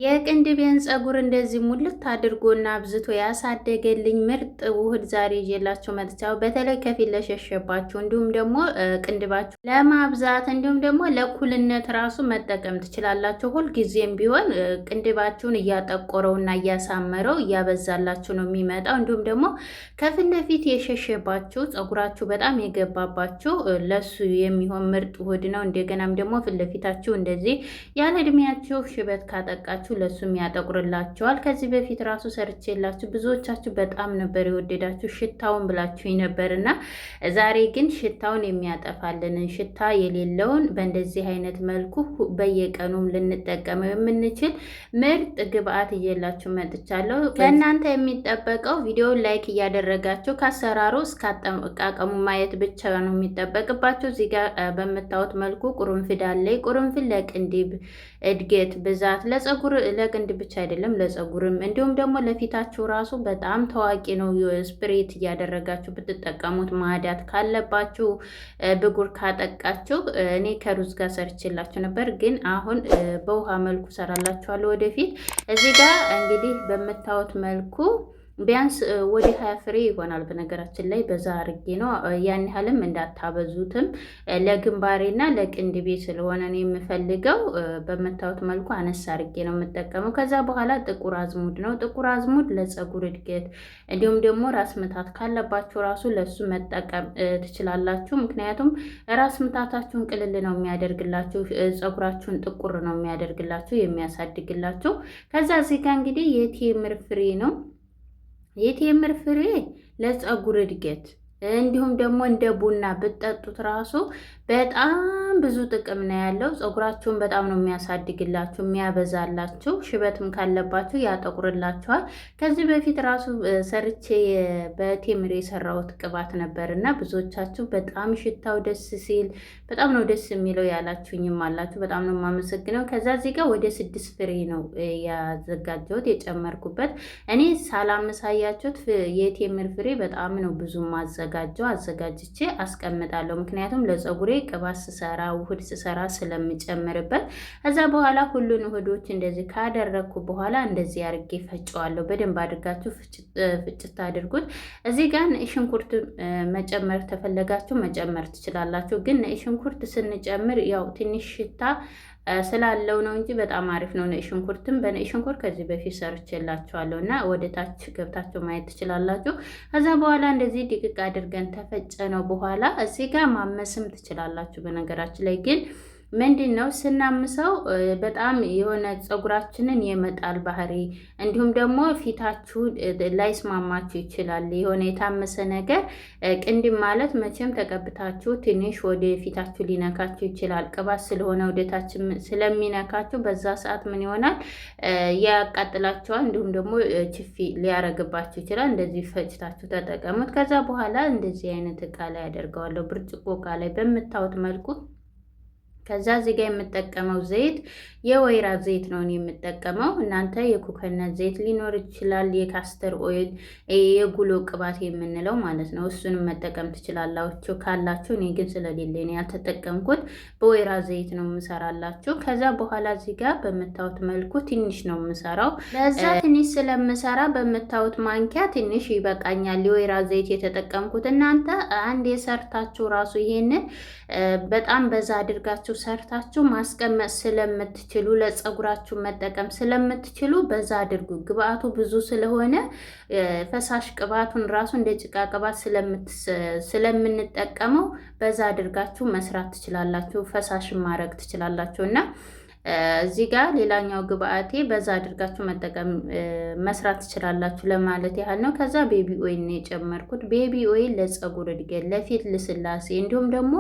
የቅንድቤን ፀጉር እንደዚህ ሙልት አድርጎና አብዝቶ ያሳደገልኝ ምርጥ ውህድ ዛሬ ይዤላችሁ መጥቻለሁ። በተለይ ከፊት ለሸሸባችሁ እንዲሁም ደግሞ ቅንድባችሁ ለማብዛት እንዲሁም ደግሞ ለኩልነት ራሱ መጠቀም ትችላላችሁ። ሁልጊዜም ቢሆን ቅንድባችሁን እያጠቆረውና እያሳመረው እያበዛላችሁ ነው የሚመጣው። እንዲሁም ደግሞ ከፊት ለፊት የሸሸባችሁ ፀጉራችሁ በጣም የገባባችሁ ለሱ የሚሆን ምርጥ ውህድ ነው። እንደገናም ደግሞ ፊት ለፊታችሁ እንደዚህ ያለ እድሜያችሁ ሽበት ካጠቃችሁ ለሱም ያጠቁርላችኋል። ከዚህ በፊት ራሱ ሰርቼላችሁ ብዙዎቻችሁ በጣም ነበር የወደዳችሁ ሽታውን ብላችሁኝ ነበርና ዛሬ ግን ሽታውን የሚያጠፋልንን ሽታ የሌለውን በእንደዚህ አይነት መልኩ በየቀኑም ልንጠቀመው የምንችል ምርጥ ግብአት እየላችሁ መጥቻለሁ። ከእናንተ የሚጠበቀው ቪዲዮውን ላይክ እያደረጋችሁ ከአሰራሩ እስከ አጠቃቀሙ ማየት ብቻ ነው የሚጠበቅባችሁ። እዚህ ጋር በምታዩት መልኩ ቁርንፍድ አለ። ቁርንፍድ ለቅንድብ እድገት ብዛት ለፀጉር ለቅንድ ብቻ አይደለም ለፀጉርም እንዲሁም ደግሞ ለፊታችሁ ራሱ በጣም ታዋቂ ነው። ስፕሬት እያደረጋችሁ ብትጠቀሙት ማዳት ካለባችሁ ብጉር ካጠቃችሁ እኔ ከሩዝ ጋር ሰርችላችሁ ነበር፣ ግን አሁን በውሃ መልኩ ሰራላችኋለሁ ወደፊት። እዚህ ጋር እንግዲህ በምታዩት መልኩ ቢያንስ ወደ 20 ፍሬ ይሆናል። በነገራችን ላይ በዛ አርጌ ነው፣ ያን ያህልም እንዳታበዙትም። ለግንባሬና ለቅንድቤ ስለሆነ ነው የምፈልገው። በምታዩት መልኩ አነስ አርጌ ነው የምጠቀመው። ከዛ በኋላ ጥቁር አዝሙድ ነው። ጥቁር አዝሙድ ለፀጉር እድገት እንዲሁም ደግሞ ራስ ምታት ካለባችሁ ራሱ ለሱ መጠቀም ትችላላችሁ። ምክንያቱም ራስ ምታታችሁን ቅልል ነው የሚያደርግላችሁ፣ ፀጉራችሁን ጥቁር ነው የሚያደርግላችሁ፣ የሚያሳድግላችሁ። ከዛ እዚህ ጋር እንግዲህ የቴምር ፍሬ ነው። የቴምር ፍሬ ለፀጉር እድገት እንዲሁም ደግሞ እንደ ቡና ብትጠጡት ራሱ በጣም ብዙ ጥቅም ነው ያለው። ፀጉራችሁን በጣም ነው የሚያሳድግላችሁ፣ የሚያበዛላችሁ። ሽበትም ካለባችሁ ያጠቁርላችኋል። ከዚህ በፊት ራሱ ሰርቼ በቴምር የሰራሁት ቅባት ነበር እና ብዙዎቻችሁ በጣም ሽታው ደስ ሲል በጣም ነው ደስ የሚለው ያላችሁኝም አላችሁ። በጣም ነው የማመሰግነው። ከዛ እዚህ ጋር ወደ 6 ፍሬ ነው ያዘጋጀሁት የጨመርኩበት። እኔ ሳላመሳያችሁት የቴምር ፍሬ በጣም ነው ብዙ አዘጋጅቼ አስቀምጣለሁ። ምክንያቱም ለፀጉሬ ቅባት ስሰራ ውህድ ስሰራ ስለምጨምርበት። ከዛ በኋላ ሁሉን ውህዶች እንደዚህ ካደረግኩ በኋላ እንደዚህ አድርጌ ፈጨዋለሁ። በደንብ አድርጋችሁ ፍጭት አድርጉት። እዚህ ጋር ነጭ ሽንኩርት መጨመር ተፈለጋችሁ መጨመር ትችላላችሁ። ግን ነጭ ሽንኩርት ስንጨምር ያው ትንሽ ሽታ ስላለው ነው እንጂ በጣም አሪፍ ነው። ነጭ ሽንኩርትም በነጭ ሽንኩርት ከዚህ በፊት ሰርቼላችኋለሁ እና ወደ ታች ገብታችሁ ማየት ትችላላችሁ። ከዛ በኋላ እንደዚህ ድቅቅ አድርገን ተፈጨ ነው በኋላ እዚህ ጋር ማመስም ትችላላችሁ። በነገራችን ላይ ግን ምንድን ነው ስናምሰው በጣም የሆነ ፀጉራችንን የመጣል ባህሪ እንዲሁም ደግሞ ፊታችሁ ላይስማማችሁ ይችላል። የሆነ የታመሰ ነገር ቅንድብ ማለት መቼም ተቀብታችሁ ትንሽ ወደ ፊታችሁ ሊነካችሁ ይችላል። ቅባት ስለሆነ ወደታችን ስለሚነካችሁ በዛ ሰዓት ምን ይሆናል ያቃጥላችኋል። እንዲሁም ደግሞ ችፊ ሊያረግባችሁ ይችላል። እንደዚህ ፈጭታችሁ ተጠቀሙት። ከዛ በኋላ እንደዚህ አይነት እቃ ላይ ያደርገዋለሁ፣ ብርጭቆ እቃ ላይ በምታዩት መልኩ። ከዛ እዚህ ጋር የምጠቀመው ዘይት የወይራ ዘይት ነው የምጠቀመው። እናንተ የኮኮናት ዘይት ሊኖር ይችላል፣ የካስተር ኦይል የጉሎ ቅባት የምንለው ማለት ነው። እሱንም መጠቀም ትችላላችሁ ካላችሁ። እኔ ግን ስለሌለ ነው ያልተጠቀምኩት። በወይራ ዘይት ነው የምሰራላችሁ። ከዛ በኋላ እዚህ ጋር በምታዩት መልኩ ትንሽ ነው የምሰራው። ለዛ ትንሽ ስለምሰራ በምታዩት ማንኪያ ትንሽ ይበቃኛል የወይራ ዘይት የተጠቀምኩት። እናንተ አንድ የሰርታችሁ ራሱ ይሄንን በጣም በዛ አድርጋችሁ ሰርታችሁ ማስቀመጥ ስለምትችሉ ለፀጉራችሁ መጠቀም ስለምትችሉ በዛ አድርጉ። ግብአቱ ብዙ ስለሆነ ፈሳሽ ቅባቱን ራሱ እንደ ጭቃ ቅባት ስለምንጠቀመው በዛ አድርጋችሁ መስራት ትችላላችሁ። ፈሳሽ ማድረግ ትችላላችሁ እና እዚህ ጋር ሌላኛው ግብአቴ በዛ አድርጋችሁ መጠቀም መስራት ትችላላችሁ ለማለት ያህል ነው። ከዛ ቤቢ ኦይል ነው የጨመርኩት። ቤቢ ኦይል ለፀጉር እድገት፣ ለፊት ልስላሴ እንዲሁም ደግሞ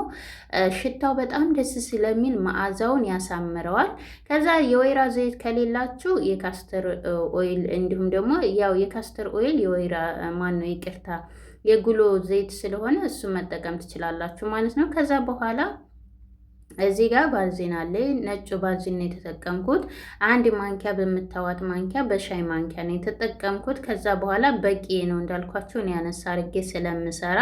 ሽታው በጣም ደስ ስለሚል መዓዛውን ያሳምረዋል። ከዛ የወይራ ዘይት ከሌላችሁ የካስተር ኦይል እንዲሁም ደግሞ ያው የካስተር ኦይል የወይራ የጉሎ ዘይት ስለሆነ እሱ መጠቀም ትችላላችሁ ማለት ነው። ከዛ በኋላ እዚህ ጋር ባልዚን አለ። ነጩ ባልዚን ነው የተጠቀምኩት። አንድ ማንኪያ በምታዋት ማንኪያ በሻይ ማንኪያ ነው የተጠቀምኩት። ከዛ በኋላ በቂ ነው እንዳልኳችሁ እኔ ያነሳ አድርጌ ስለምሰራ።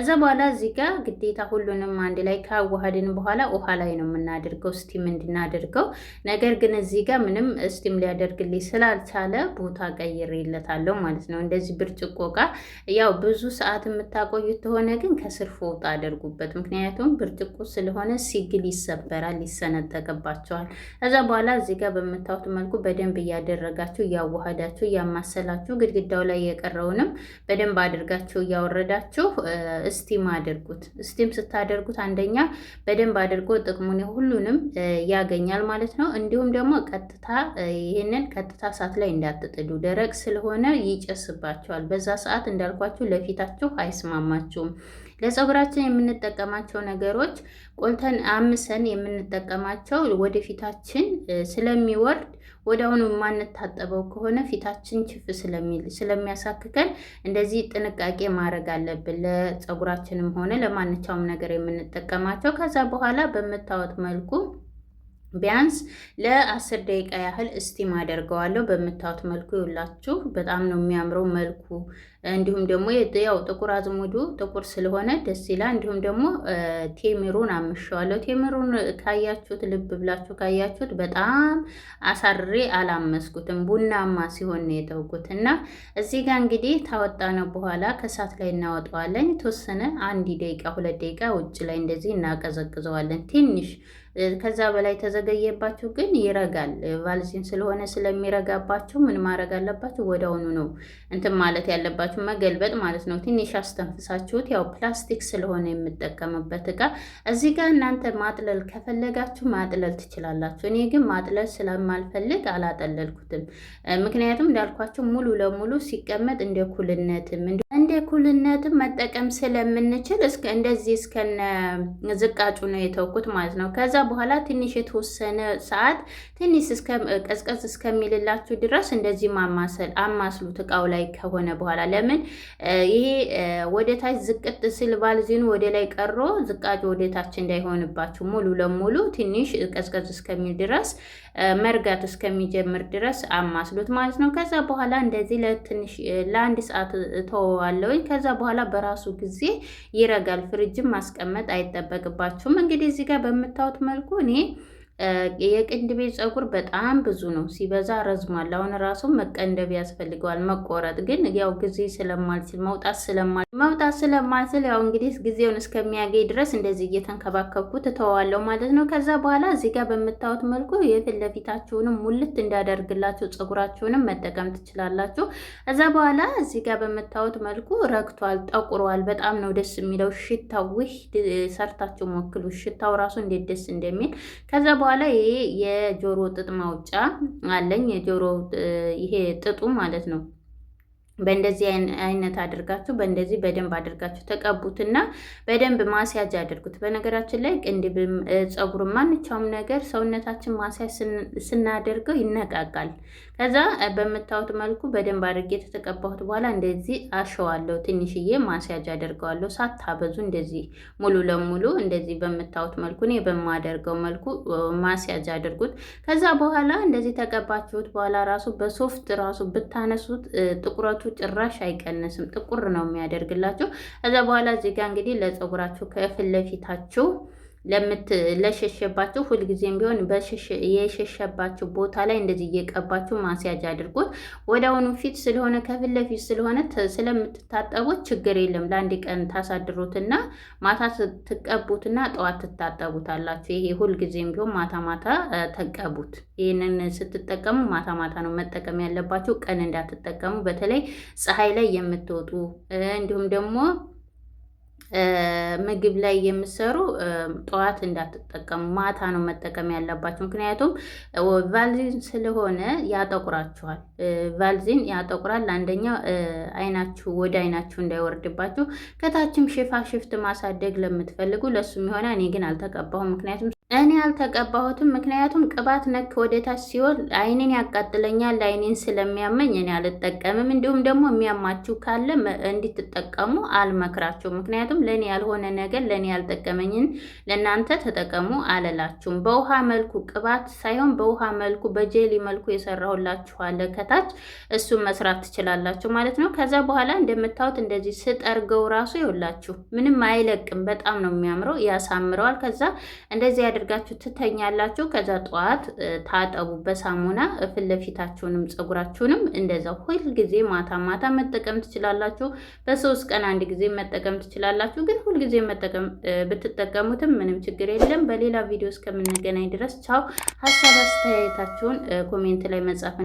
እዛ በኋላ እዚህ ጋር ግዴታ ሁሉንም አንድ ላይ ካዋሃድን በኋላ ውሃ ላይ ነው የምናደርገው ስቲም እንድናደርገው። ነገር ግን እዚህ ጋር ምንም ስቲም ሊያደርግልኝ ስላልቻለ ቦታ ቀይሬለታለሁ ማለት ነው። እንደዚህ ብርጭቆ ጋር ያው ብዙ ሰዓት የምታቆዩት ከሆነ ግን ከስር ፎጣ አድርጉበት። ምክንያቱም ብርጭቆ ስለሆነ ሲግል ይሰበራል፣ ይሰነጠቅባቸዋል። ከዛ በኋላ እዚህ ጋር በምታዩት መልኩ በደንብ እያደረጋችሁ እያዋሃዳችሁ እያማሰላችሁ ግድግዳው ላይ የቀረውንም በደንብ አድርጋችሁ እያወረዳችሁ ስቲም አድርጉት። ስቲም ስታደርጉት አንደኛ በደንብ አድርጎ ጥቅሙን ሁሉንም ያገኛል ማለት ነው። እንዲሁም ደግሞ ቀጥታ ይህንን ቀጥታ እሳት ላይ እንዳትጥዱ፣ ደረቅ ስለሆነ ይጨስባቸዋል። በዛ ሰዓት እንዳልኳችሁ ለፊታችሁ አይስማማችሁም። ለፀጉራችን የምንጠቀማቸው ነገሮች ቆልተን አምሰን የምንጠቀማቸው ወደ ፊታችን ስለሚወርድ ወዲያውኑ የማንታጠበው ከሆነ ፊታችን ችፍ ስለሚያሳክከን እንደዚህ ጥንቃቄ ማድረግ አለብን። ለፀጉራችንም ሆነ ለማንኛውም ነገር የምንጠቀማቸው ከዛ በኋላ በምታወት መልኩ ቢያንስ ለ10 ደቂቃ ያህል እስቲም አደርገዋለሁ። በምታዩት መልኩ ይውላችሁ በጣም ነው የሚያምረው መልኩ። እንዲሁም ደግሞ ያው ጥቁር አዝሙዱ ጥቁር ስለሆነ ደስ ይላል። እንዲሁም ደግሞ ቴምሩን አምሸዋለሁ። ቴምሩን ካያችሁት ልብ ብላችሁ ካያችሁት በጣም አሳሬ አላመስኩትም፣ ቡናማ ሲሆን ነው የተውኩት። እና እዚህ ጋር እንግዲህ ታወጣነው በኋላ ከእሳት ላይ እናወጣዋለን። የተወሰነ 1 ደቂቃ 2 ደቂቃ ውጭ ላይ እንደዚህ እናቀዘቅዘዋለን ትንሽ። ከዛ በላይ ተዘገየባችሁ ግን ይረጋል። ቫልዚን ስለሆነ ስለሚረጋባችሁ ምን ማድረግ አለባችሁ? ወዲያውኑ ነው እንትን ማለት ያለባችሁ፣ መገልበጥ ማለት ነው። ትንሽ አስተንፍሳችሁት፣ ያው ፕላስቲክ ስለሆነ የምጠቀምበት እቃ። እዚህ ጋር እናንተ ማጥለል ከፈለጋችሁ ማጥለል ትችላላችሁ። እኔ ግን ማጥለል ስለማልፈልግ አላጠለልኩትም። ምክንያቱም እንዳልኳችሁ ሙሉ ለሙሉ ሲቀመጥ እንደ ኩልነትም መጠቀም ስለምንችል እንደዚህ እስከነ ዝቃጩ ነው የተውኩት ማለት ነው። ከዛ በኋላ ትንሽ የተወሰነ ሰዓት ትንሽ ቀዝቀዝ እስከሚልላችሁ ድረስ እንደዚህ አማስሉት እቃው ላይ ከሆነ በኋላ። ለምን ይሄ ወደ ታች ዝቅጥ ሲል ቫልዚኑ ወደ ላይ ቀሮ ዝቃጩ ወደ ታች እንዳይሆንባችሁ ሙሉ ለሙሉ ትንሽ ቀዝቀዝ እስከሚል ድረስ መርጋት እስከሚጀምር ድረስ አማስሉት ማለት ነው። ከዛ በኋላ እንደዚህ ለትንሽ ለ1 ሰዓት ተወዋለሁኝ። ከዛ በኋላ በራሱ ጊዜ ይረጋል። ፍሪጅም ማስቀመጥ አይጠበቅባችሁም። እንግዲህ እዚህ ጋር በምታዩት መልኩ እኔ የቅንድቤ ፀጉር በጣም ብዙ ነው፣ ሲበዛ ረዝሟል። አሁን ራሱ መቀንደብ ያስፈልገዋል፣ መቆረጥ ግን ያው ጊዜ ስለማልችል መውጣት ስለማልችል ያው እንግዲህ ጊዜውን እስከሚያገኝ ድረስ እንደዚህ እየተንከባከብኩት እተዋለሁ ማለት ነው። ከዛ በኋላ እዚህ ጋር በምታዩት መልኩ የፊት ለፊታችሁንም ሙልት እንዳደርግላችሁ ፀጉራችሁንም መጠቀም ትችላላችሁ። ከዛ በኋላ እዚህ ጋር በምታዩት መልኩ ረግቷል፣ ጠቁሯል። በጣም ነው ደስ የሚለው ሽታው። ውይ ሰርታችሁ ሞክሉ፣ ሽታው ራሱ እንዴት ደስ እንደሚል። ከዛ በኋላ ይሄ የጆሮ ጥጥ ማውጫ አለኝ። የጆሮ ይሄ ጥጡ ማለት ነው። በእንደዚህ አይነት አድርጋችሁ በእንደዚህ በደንብ አድርጋችሁ ተቀቡትና በደንብ ማስያጅ አድርጉት። በነገራችን ላይ ቅንድብም ፀጉርም ማንኛውም ነገር ሰውነታችን ማስያጅ ስናደርገው ይነቃቃል። ከዛ በምታዩት መልኩ በደንብ አድርጌ የተቀባሁት በኋላ እንደዚህ አሸዋለሁ። ትንሽዬ ማስያጅ አደርገዋለሁ፣ ሳታበዙ እንደዚህ ሙሉ ለሙሉ እንደዚህ በምታዩት መልኩ እኔ በማደርገው መልኩ ማስያጅ አድርጉት። ከዛ በኋላ እንደዚህ ተቀባችሁት በኋላ ራሱ በሶፍት ራሱ ብታነሱት ጥቁረቱ ጭራሽ አይቀንስም፣ ጥቁር ነው የሚያደርግላችሁ። ከዛ በኋላ እዚህ ጋር እንግዲህ ለፀጉራችሁ ከፊት ለፊታችሁ ለሸሸባችሁ ሁልጊዜም ቢሆን የሸሸባችሁ ቦታ ላይ እንደዚህ እየቀባችሁ ማስያጅ አድርጉት። ወዲያውኑ ፊት ስለሆነ ከፊት ለፊት ስለሆነ ስለምትታጠቡት ችግር የለም። ለአንድ ቀን ታሳድሩትና ማታ ትቀቡትና ጠዋት ትታጠቡታላችሁ። ይሄ ሁልጊዜም ቢሆን ማታ ማታ ተቀቡት። ይህንን ስትጠቀሙ ማታ ማታ ነው መጠቀም ያለባችሁ፣ ቀን እንዳትጠቀሙ። በተለይ ፀሐይ ላይ የምትወጡ እንዲሁም ደግሞ ምግብ ላይ የምሰሩ ጠዋት እንዳትጠቀሙ፣ ማታ ነው መጠቀም ያለባችሁ። ምክንያቱም ቫልዚን ስለሆነ ያጠቁራችኋል። ቫልዚን ያጠቁራል። አንደኛ አይናችሁ ወደ አይናችሁ እንዳይወርድባችሁ። ከታችም ሽፋሽፍት ማሳደግ ለምትፈልጉ ለሱም የሆነ እኔ ግን አልተቀባሁም ምክንያቱም እኔ አልተቀባሁትም። ምክንያቱም ቅባት ነክ ወደታች ሲሆን አይኔን ያቃጥለኛል። አይኔን ስለሚያመኝ እኔ አልጠቀምም። እንዲሁም ደግሞ የሚያማችሁ ካለ እንድትጠቀሙ አልመክራችሁም። ምክንያቱም ለእኔ ያልሆነ ነገር ለእኔ ያልጠቀመኝን ለእናንተ ተጠቀሙ አልላችሁም። በውሃ መልኩ ቅባት ሳይሆን በውሃ መልኩ በጄሊ መልኩ የሰራሁላችኋለ ከታች እሱን መስራት ትችላላችሁ ማለት ነው። ከዛ በኋላ እንደምታዩት እንደዚህ ስጠርገው ራሱ ይውላችሁ ምንም አይለቅም። በጣም ነው የሚያምረው፣ ያሳምረዋል። ከዛ እንደዚህ አድርጋችሁ ትተኛላችሁ። ከዛ ጠዋት ታጠቡ በሳሙና ፊት ለፊታችሁንም ፀጉራችሁንም እንደዛው ሁልጊዜ ማታ ማታ መጠቀም ትችላላችሁ። በ3 ቀን አንድ ጊዜ መጠቀም ትችላላችሁ። ግን ሁልጊዜ መጠቀም ብትጠቀሙትም ምንም ችግር የለም። በሌላ ቪዲዮ እስከምንገናኝ ድረስ ቻው። ሀሳብ አስተያየታችሁን ኮሜንት ላይ መጻፍ